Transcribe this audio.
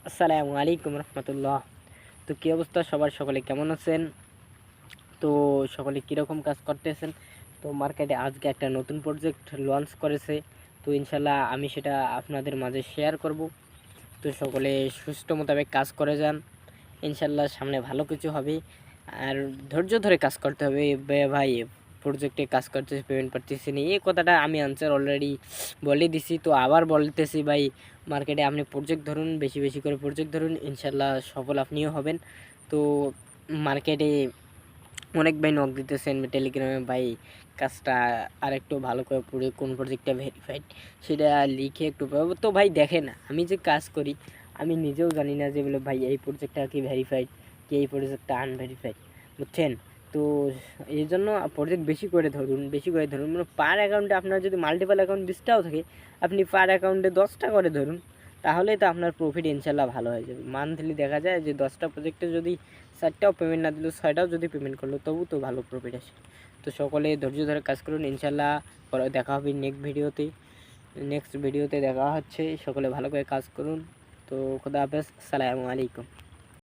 আসসালামু আলাইকুম রহমতুল্লাহ। তো কী অবস্থা সবার, সকলে কেমন আছেন? তো সকলে কীরকম কাজ করতেছেন? তো মার্কেটে আজকে একটা নতুন প্রজেক্ট লঞ্চ করেছে, তো ইনশাল্লাহ আমি সেটা আপনাদের মাঝে শেয়ার করব। তো সকলে সুষ্ঠু মোতাবেক কাজ করে যান, ইনশাল্লাহ সামনে ভালো কিছু হবে। আর ধৈর্য ধরে কাজ করতে হবে ভাই। প্রজেক্টে কাজ করতেছি, পেমেন্ট পাচ্ছি না, এই কথাটা আমি আনসার অলরেডি বলে দিছি, তো আবার বলতেছি ভাই। মার্কেটে আপনি প্রজেক্ট ধরুন, বেশি বেশি করে প্রজেক্ট ধরুন, ইনশাল্লাহ সফল আপনিও হবেন। তো মার্কেটে অনেক ভাই নক দিতেছেন টেলিগ্রামে, ভাই কাজটা আর একটু ভালো করে পড়ে কোন প্রজেক্টটা ভেরিফাইড সেটা লিখে একটু পাবো। তো ভাই দেখেন, আমি যে কাজ করি আমি নিজেও জানি না যে বলে ভাই এই প্রজেক্টটা কি ভেরিফাইড, কি এই প্রজেক্টটা আনভেরিফাইড, বুঝছেন? তো এই জন্য প্রজেক্ট বেশি করে ধরুন, বেশি করে ধরুন। মানে পার অ্যাকাউন্টে আপনার যদি মাল্টিপল অ্যাকাউন্ট 20টাও থাকে, আপনি পার অ্যাকাউন্টে 10টা করে ধরুন, তাহলে তো আপনার প্রফিট ইনশাল্লাহ ভালো হয়ে যাবে। মান্থলি দেখা যায় যে 10টা প্রজেক্টে যদি 4টাও পেমেন্ট না দিলেও 6টাও যদি পেমেন্ট করলো, তবু তো ভালো প্রফিট আসে। তো সকলে ধৈর্য ধরে কাজ করুন, ইনশাল্লাহ পরে দেখা হবে নেক্সট ভিডিওতে দেখা হচ্ছে। সকলে ভালো করে কাজ করুন। তো খোদা হাফেজ, আসসালামু আলাইকুম।